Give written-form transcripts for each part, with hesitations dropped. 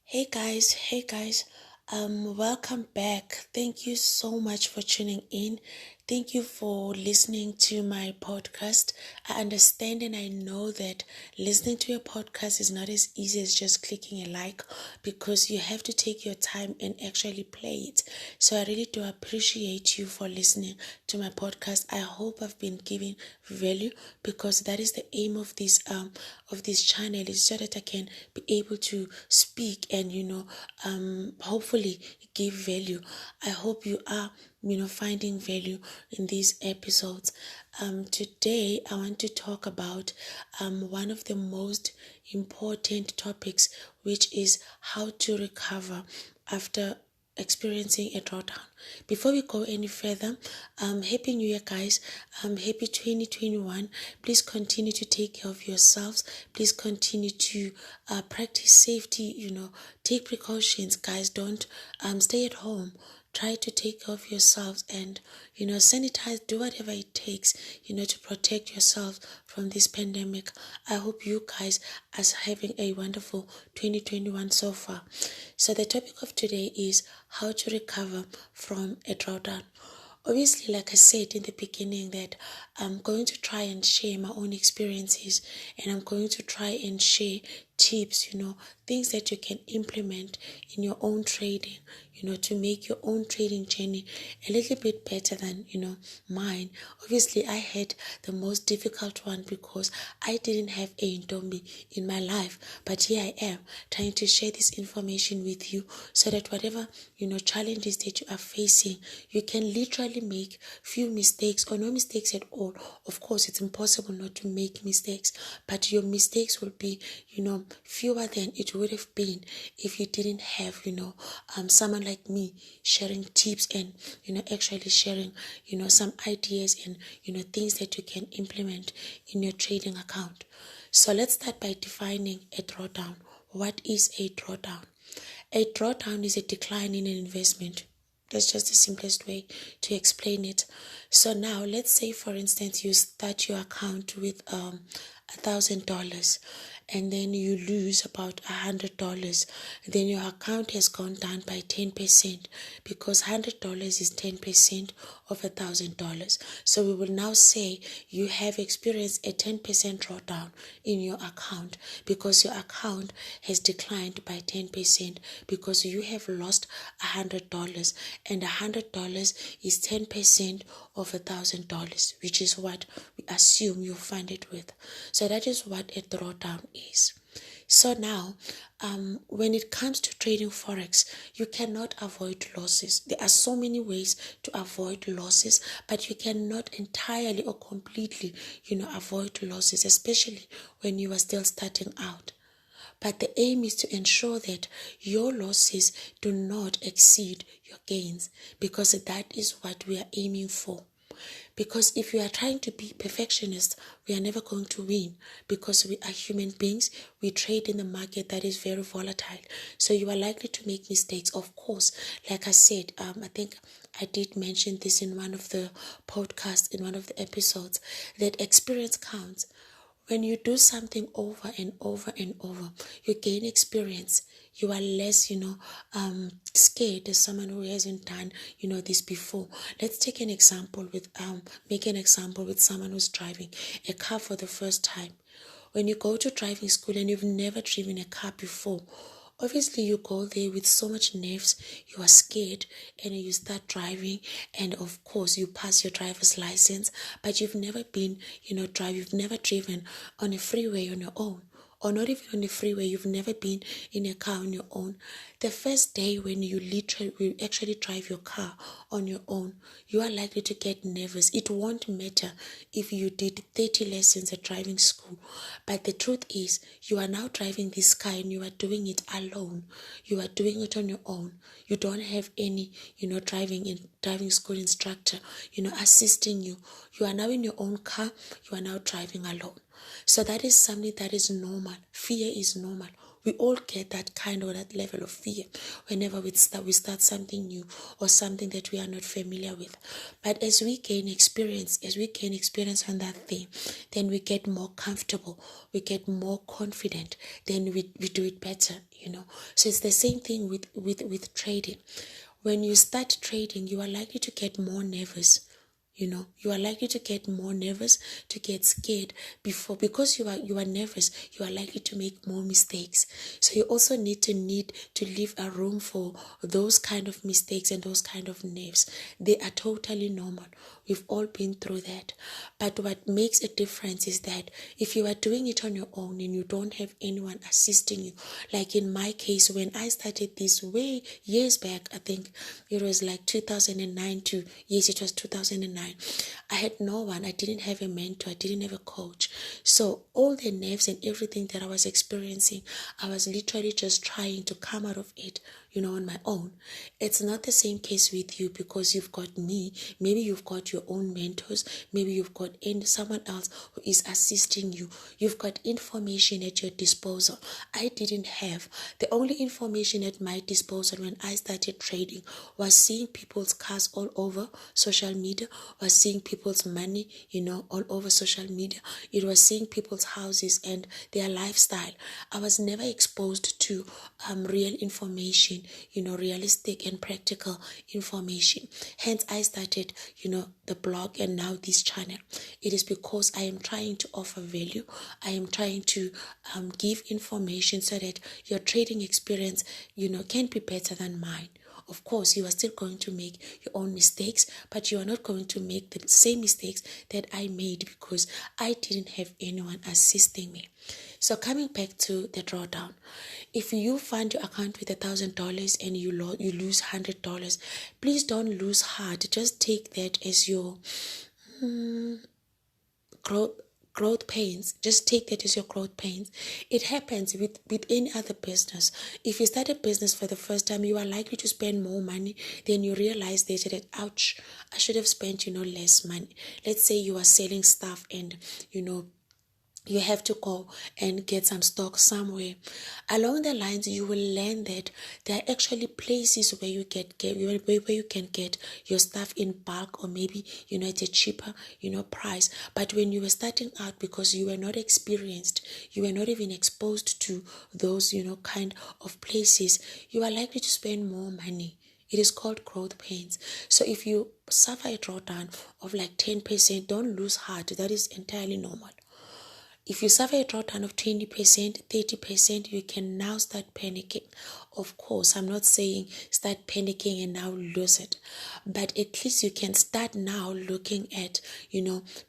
Hey guys, welcome back. Thank you so much for tuning in. Thank you for listening to my podcast. I understand and I know that listening to your podcast is not as easy as just clicking a like because you have to take your time and actually play it. So I really do appreciate you for listening to my podcast. I hope I've been giving value because that is the aim of this channel, is so that I can be able to speak and hopefully give value. I hope you are finding value in these episodes. Today I want to talk about one of the most important topics, which is how to recover after experiencing a drawdown. Before we go any further, happy new year guys, happy 2021. Please continue to take care of yourselves. Please continue to practice safety, take precautions guys. Don't stay at home. Try to take care of yourselves and sanitize, do whatever it takes to protect yourselves from this pandemic. I hope you guys are having a wonderful 2021 so far. So the topic of today is how to recover from a drawdown. Obviously, like I said in the beginning, that I'm going to try and share my own experiences, and I'm going to try and share tips, things that you can implement in your own trading, to make your own trading journey a little bit better than, mine. Obviously, I had the most difficult one because I didn't have a Ntombi in my life, but here I am trying to share this information with you so that whatever, challenges that you are facing, you can literally make few mistakes or no mistakes at all. Of course, it's impossible not to make mistakes, but your mistakes will be, fewer than it would have been if you didn't have, someone like me sharing tips and, actually sharing, some ideas and, things that you can implement in your trading account. So let's start by defining a drawdown. What is a drawdown? A drawdown is a decline in an investment. That's just the simplest way to explain it. So now let's say, for instance, you start your account with $1,000 and then you lose about $100. Then your account has gone down by 10% because $100 is 10% of $1,000. So we will now say you have experienced a 10% drawdown in your account because your account has declined by 10% because you have lost $100, and $100 is 10% of $1,000, which is what we assume you fund it with. So that is what a drawdown is. So now, when it comes to trading Forex, you cannot avoid losses. There are so many ways to avoid losses, but you cannot entirely or completely, avoid losses, especially when you are still starting out. But the aim is to ensure that your losses do not exceed your gains, because that is what we are aiming for. Because if we are trying to be perfectionists, we are never going to win, because we are human beings. We trade in the market that is very volatile. So you are likely to make mistakes. Of course, like I said, I think I did mention this in one of the podcasts, in one of the episodes, that experience counts. When you do something over and over and over, you gain experience. You are less, scared as someone who hasn't done, this before. Let's take an example with, make an example with someone who's driving a car for the first time. When you go to driving school and you've never driven a car before, obviously you go there with so much nerves, you are scared, and you start driving, and of course you pass your driver's license, but you've never been, you've never driven on a freeway on your own. Or not even on the freeway, you've never been in a car on your own. The first day when you actually drive your car on your own, you are likely to get nervous. It won't matter if you did 30 lessons at driving school. But the truth is, you are now driving this car and you are doing it alone. You are doing it on your own. You don't have any, driving school instructor, assisting you. You are now in your own car. You are now driving alone. So that is something that is normal. Fear is normal. We all get that kind of that level of fear whenever we start something new or something that we are not familiar with. But as we gain experience on that thing, then we get more comfortable, we get more confident, then we do it better, So it's the same thing with trading. When you start trading, you are likely to get more nervous. You are likely to get more nervous, to get scared because you are nervous. You are likely to make more mistakes. So you also need to leave a room for those kind of mistakes and those kind of nerves. They are totally normal. We've all been through that. But what makes a difference is that if you are doing it on your own and you don't have anyone assisting you, like in my case, when I started this way years back, I think it was like 2009 to, yes, it was 2009. I had no one. I didn't have a mentor. I didn't have a coach. So all the nerves and everything that I was experiencing, I was literally just trying to come out of it, on my own. It's not the same case with you because you've got me. Maybe you've got your own mentors. Maybe you've got someone else who is assisting you. You've got information at your disposal. I didn't have. The only information at my disposal when I started trading was seeing people's cars all over social media, was seeing people's money, all over social media. It was seeing people's houses and their lifestyle. I was never exposed to real information, realistic and practical information. Hence, I started, the blog and now this channel. It is because I am trying to offer value. I am trying to give information so that your trading experience, can be better than mine. Of course, you are still going to make your own mistakes, but you are not going to make the same mistakes that I made because I didn't have anyone assisting me. So coming back to the drawdown, if you fund your account with $1,000 and you lose $100, please don't lose heart. Just take that as your growth pains. Just take that as your growth pains. It happens with any other business. If you start a business for the first time, you are likely to spend more money. Then you realize later that, ouch, I should have spent, less money. Let's say you are selling stuff and, you have to go and get some stock somewhere. Along the lines, you will learn that there are actually places where you where you can get your stuff in bulk or maybe at a cheaper price. But when you were starting out, because you were not experienced, you were not even exposed to those kind of places, you are likely to spend more money. It is called growth pains. So if you suffer a drawdown of like 10%, don't lose heart. That is entirely normal. If you suffer a drawdown of 20%, 30%, you can now start panicking. Of course, I'm not saying start panicking and now lose it. But at least you can start now looking at,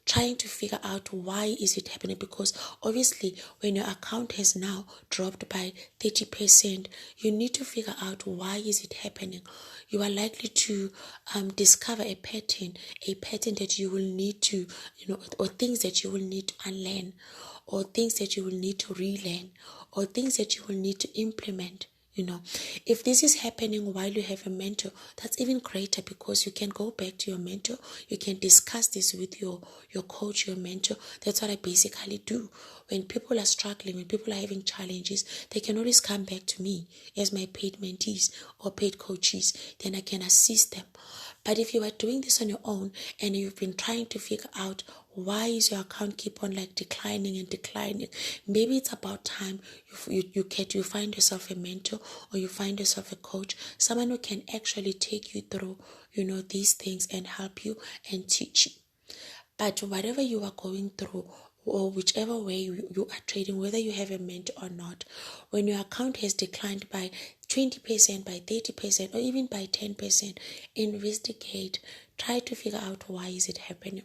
trying to figure out why is it happening. Because obviously, when your account has now dropped by 30%, you need to figure out why is it happening. You are likely to discover a pattern that you will need to, or things that you will need to unlearn, or things that you will need to relearn, or things that you will need to implement. If this is happening while you have a mentor, that's even greater because you can go back to your mentor. You can discuss this with your coach, your mentor. That's what I basically do. When people are struggling, when people are having challenges, they can always come back to me as my paid mentees or paid coaches. Then I can assist them. But if you are doing this on your own and you've been trying to figure out why is your account keep on like declining, maybe it's about time you find yourself a mentor or you find yourself a coach, someone who can actually take you through these things and help you and teach you. But whatever you are going through, or whichever way you are trading, whether you have a mentor or not, when your account has declined by 20%, by 30%, or even by 10%, investigate. Try to figure out why is it happening.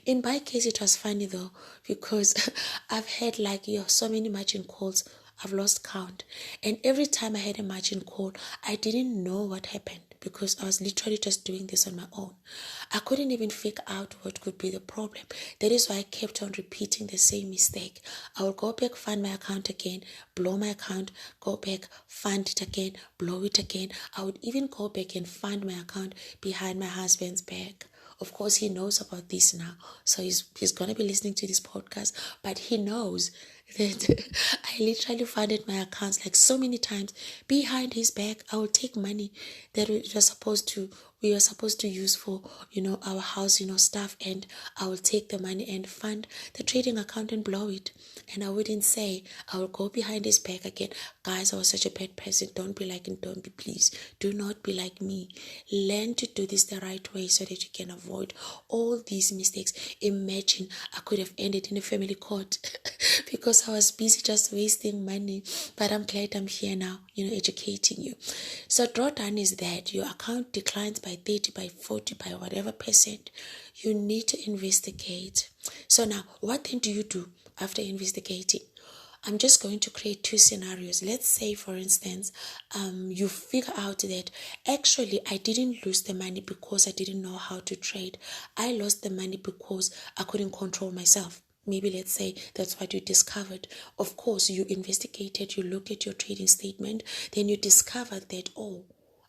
In my case, it was funny though, because I've had so many margin calls. I've lost count. And every time I had a margin call, I didn't know what happened because I was literally just doing this on my own. I couldn't even figure out what could be the problem. That is why I kept on repeating the same mistake. I would go back, fund my account again, blow my account, go back, fund it again, blow it again. I would even go back and fund my account behind my husband's back. Of course, he knows about this now. So he's going to be listening to this podcast, but he knows that I literally funded my accounts like so many times behind his back. I will take money that we were supposed to use for our house stuff, and I will take the money and fund the trading account and blow it. And I wouldn't say, I will go behind his back again. Guys, I was such a bad person. Don't be like, and don't be, please do not be like me. Learn to do this the right way so that you can avoid all these mistakes. Imagine I could have ended in a family court because I was busy just wasting money. But I'm glad I'm here now, educating you. So drawdown is that your account declines by 30, by 40, by whatever percent. You need to investigate. So now, what then do you do after investigating? I'm just going to create two scenarios. Let's say, for instance, you figure out that actually I didn't lose the money because I didn't know how to trade. I lost the money because I couldn't control myself. Maybe let's say that's what you discovered. Of course, you investigated, you looked at your trading statement, then you discovered that, oh,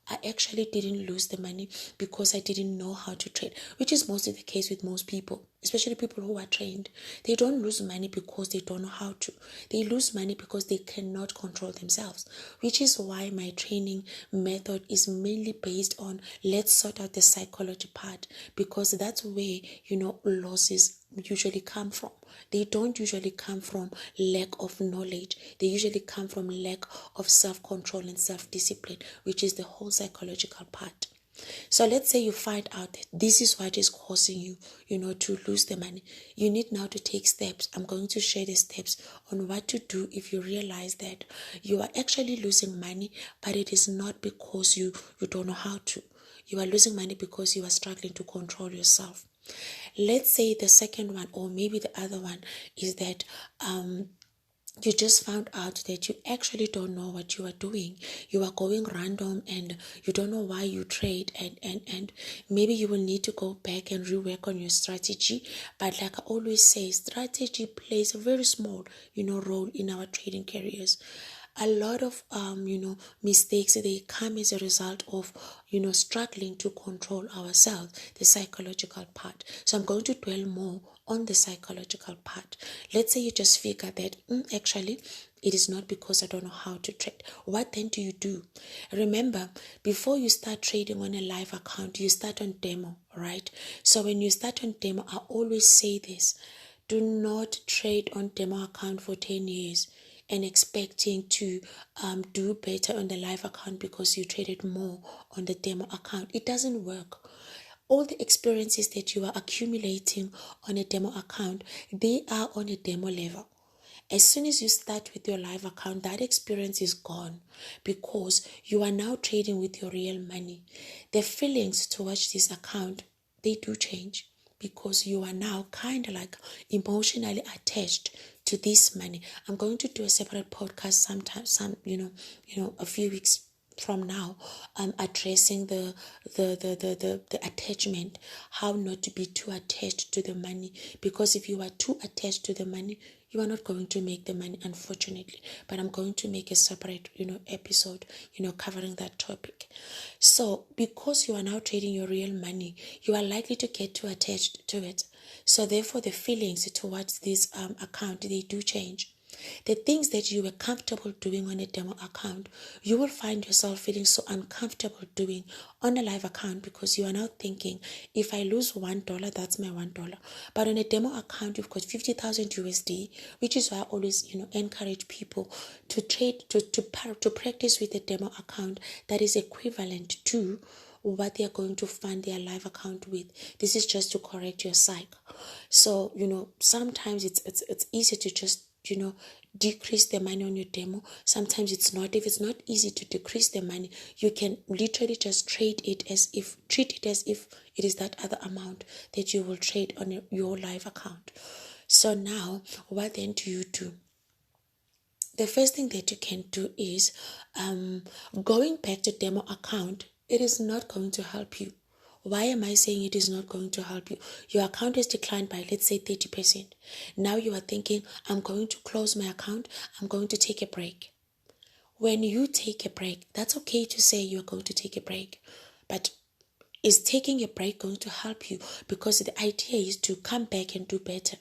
I actually didn't lose the money because I didn't know how to trade, which is mostly the case with most people, especially people who are trained. They don't lose money because they don't know how to. They lose money because they cannot control themselves, which is why my training method is mainly based on let's sort out the psychology part, because that's where, losses usually come from. They don't usually come from lack of knowledge. They usually come from lack of self-control and self-discipline, which is the whole psychological part. So let's say you find out that this is what is causing you, to lose the money. You need now to take steps. I'm going to share the steps on what to do if you realize that you are actually losing money, but it is not because you don't know how to. You are losing money because you are struggling to control yourself. Let's say the second one, or maybe the other one, is that you just found out that you actually don't know what you are doing. You are going random and you don't know why you trade, and maybe you will need to go back and rework on your strategy. But like I always say, strategy plays a very small, role in our trading careers. A lot of mistakes, they come as a result of struggling to control ourselves, the psychological part. So I'm going to dwell more on the psychological part. Let's say you just figure that actually it is not because I don't know how to trade. What then do you do? Remember, before you start trading on a live account, you start on demo, right? So when you start on demo, I always say this: do not trade on demo account for 10 years and expecting to do better on the live account because you traded more on the demo account. It doesn't work. All the experiences that you are accumulating on a demo account, they are on a demo level. As soon as you start with your live account, that experience is gone because you are now trading with your real money. The feelings towards this account, they do change because you are now kind of like emotionally attached to this money. I'm going to do a separate podcast sometime, a few weeks from now, addressing the attachment, how not to be too attached to the money, because if you are too attached to the money, you are not going to make the money, unfortunately. But I'm going to make a separate episode covering that topic. So because you are now trading your real money, you are likely to get too attached to it. So therefore the feelings towards this account, they do change. The things that you were comfortable doing on a demo account, you will find yourself feeling so uncomfortable doing on a live account because you are now thinking, if I lose $1, that's my $1. But on a demo account, you've got 50,000 USD, which is why I always encourage people to trade, to practice with a demo account that is equivalent to what they are going to fund their live account with. This is just to correct your psyche. So sometimes it's easy to just decrease the money on your demo. Sometimes it's not. If it's not easy to decrease the money, you can literally just treat it as if it is that other amount that you will trade on your live account. So now, what then do you do? The first thing that you can do is going back to demo account. It is not going to help you. Why am I saying it is not going to help you? Your account has declined by, let's say, 30%. Now you are thinking, I'm going to close my account. I'm going to take a break. When you take a break, that's okay to say you're going to take a break. But is taking a break going to help you? Because the idea is to come back and do better.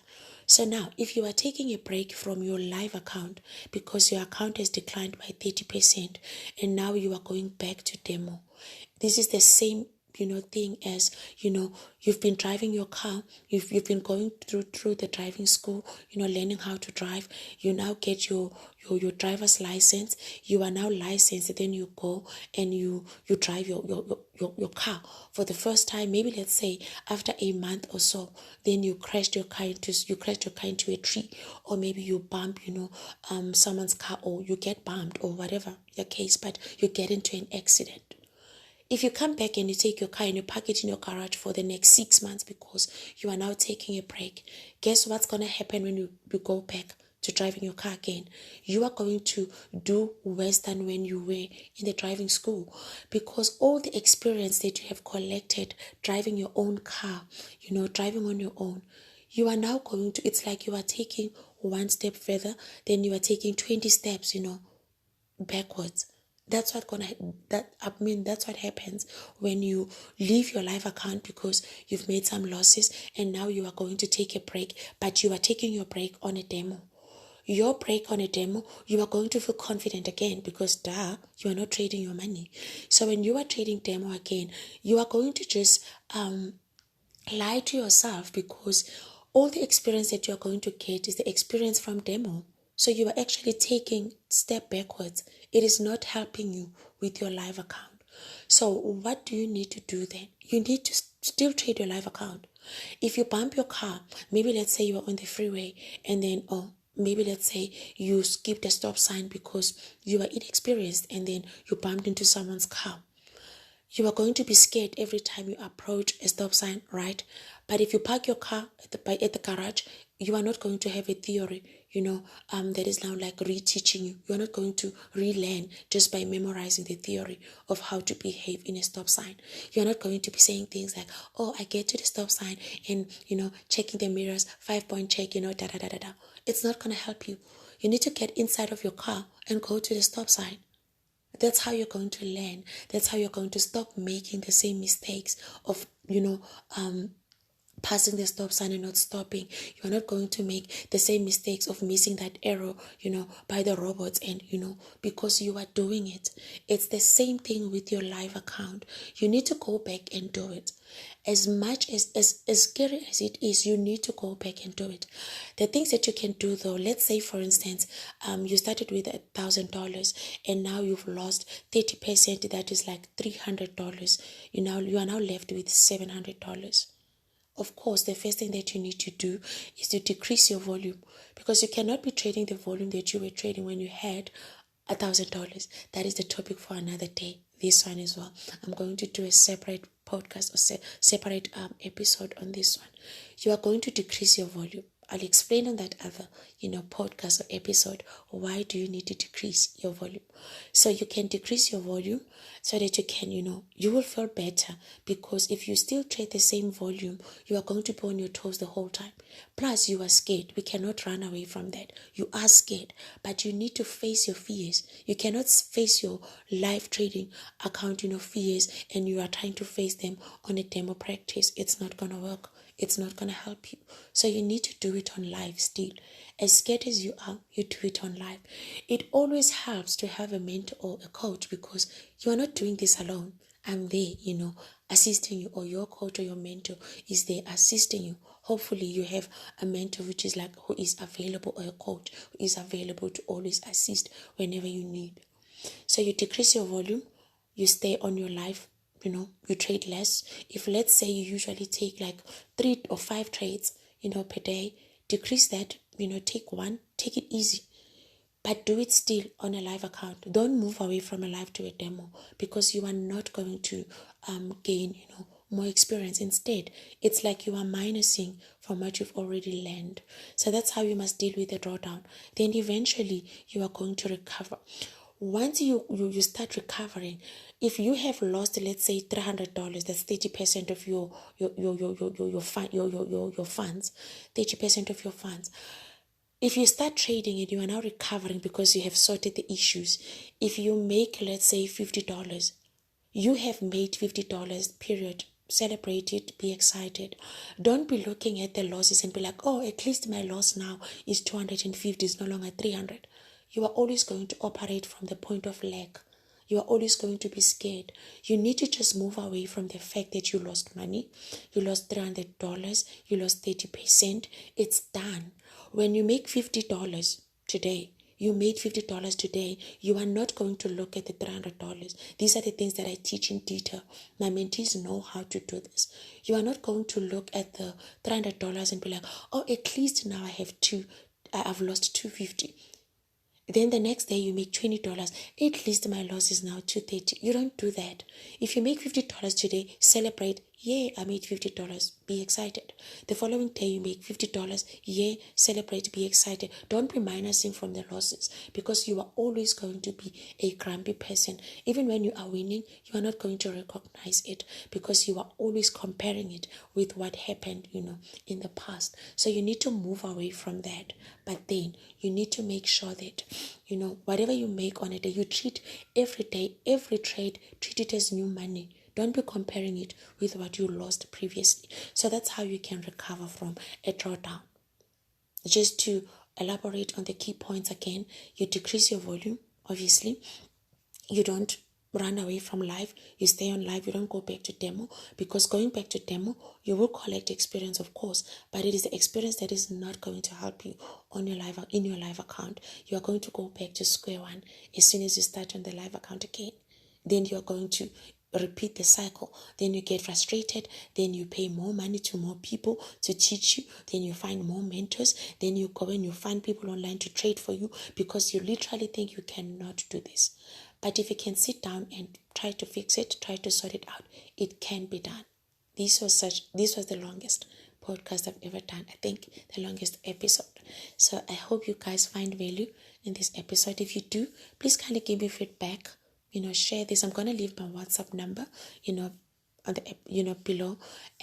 So now, if you are taking a break from your live account because your account has declined by 30% and now you are going back to demo, this is the same thing as you've been driving your car, you've been going through the driving school, learning how to drive. You now get your driver's license, you are now licensed, and then you go and you drive your car for the first time. Maybe let's say after a month or so, then you crashed your car into a tree, or maybe you bump someone's car, or you get bumped, or whatever your case, but you get into an accident. If you come back and you take your car and you park it in your garage for the next 6 months because you are now taking a break, guess what's going to happen when you go back to driving your car again? You are going to do worse than when you were in the driving school, because all the experience that you have collected driving your own car, driving on your own, you are now going to, it's like you are taking one step further, then you are taking 20 steps, backwards. That's what happens when you leave your live account because you've made some losses and now you are going to take a break, but you are taking your break on a demo. Your break on a demo, you are going to feel confident again because you are not trading your money. So when you are trading demo again, you are going to just lie to yourself, because all the experience that you are going to get is the experience from demo. So you are actually taking step backwards. It is not helping you with your live account. So what do you need to do then? You need to still trade your live account. If you bump your car, maybe let's say you are on the freeway and then, maybe let's say you skipped a stop sign because you are inexperienced and then you bumped into someone's car. You are going to be scared every time you approach a stop sign, right? But if you park your car at the garage, you are not going to have a theory, that is now like reteaching you. You are not going to relearn just by memorizing the theory of how to behave in a stop sign. You are not going to be saying things like, oh, I get to the stop sign and, checking the mirrors, 5-point check, da. It's not going to help you. You need to get inside of your car and go to the stop sign. That's how you're going to learn. That's how you're going to stop making the same mistakes of, passing the stop sign and not stopping. You're not going to make the same mistakes of missing that arrow, by the robots, and, because you are doing it. It's the same thing with your live account. You need to go back and do it. As much as scary as it is, you need to go back and do it. The things that you can do though, let's say for instance, you started with $1,000 and now you've lost 30%, that is like $300. You are now left with $700. Of course, the first thing that you need to do is to decrease your volume, because you cannot be trading the volume that you were trading when you had $1,000. That is the topic for another day. This one as well. I'm going to do a separate podcast or separate episode on this one. You are going to decrease your volume. I'll explain on that other, podcast or episode, why do you need to decrease your volume. So you can decrease your volume so that you can, you will feel better, because if you still trade the same volume, you are going to be on your toes the whole time. Plus, you are scared. We cannot run away from that. You are scared, but you need to face your fears. You cannot face your live trading account, fears, and you are trying to face them on a demo practice. It's not going to work. It's not going to help you. So you need to do it on live still. As scared as you are, you do it on live. It always helps to have a mentor or a coach, because you are not doing this alone. I'm there, assisting you, or your coach or your mentor is there assisting you. Hopefully you have a mentor who is available, or a coach who is available to always assist whenever you need. So you decrease your volume, you stay on your live, you trade less. If let's say you usually take like 3 or 5 trades, per day, decrease that, take one, take it easy. But do it still on a live account. Don't move away from a live to a demo, because you are not going to gain, more experience. Instead, it's like you are minusing from what you've already learned. So that's how you must deal with the drawdown. Then eventually you are going to recover. Once you start recovering, if you have lost, let's say $300, that's 30% of your funds, 30% of your funds. If you start trading and you are now recovering because you have sorted the issues, if you make, let's say $50, you have made $50, period. celebrate it, be excited. Don't be looking at the losses and be like, oh, at least my loss now is 250, it's no longer 300. You are always going to operate from the point of lack. You are always going to be scared. You need to just move away from the fact that you lost money. You lost $300. You lost 30%. It's done. When you make $50 today, you made $50 today, you are not going to look at the $300. These are the things that I teach in detail. My mentees know how to do this. You are not going to look at the $300 and be like, oh, at least now I've lost $250. Then the next day you make $20. At least my loss is now $230. You don't do that. If you make $50 today, celebrate. Yeah, I made $50. Be excited. The following day you make $50. Yeah, celebrate. Be excited. Don't be minusing from the losses, because you are always going to be a grumpy person. Even when you are winning, you are not going to recognize it, because you are always comparing it with what happened, in the past. So you need to move away from that. But then you need to make sure that, whatever you make on a day, you treat every day, every trade, treat it as new money. Don't be comparing it with what you lost previously. So that's how you can recover from a drawdown. Just to elaborate on the key points again, you decrease your volume, obviously. You don't run away from live. You stay on live. You don't go back to demo, because going back to demo, you will collect experience, of course, but it is the experience that is not going to help you in your live account. You are going to go back to square one as soon as you start on the live account again. Then you are going to repeat the cycle. Then you get frustrated. Then you pay more money to more people to teach you. Then you find more mentors. Then you go and you find people online to trade for you, because you literally think you cannot do this. But if you can sit down and try to fix it, try to sort it out, it can be done. This was the longest podcast I've ever done. I think the longest episode. So I hope you guys find value in this episode. If you do, please kindly give me feedback. Share this. I'm gonna leave my WhatsApp number, on the below,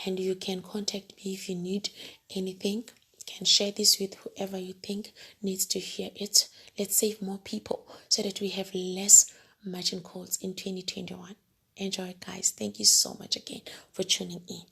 and you can contact me if you need anything. You can share this with whoever you think needs to hear it. Let's save more people so that we have less margin calls in 2021. Enjoy, guys. Thank you so much again for tuning in.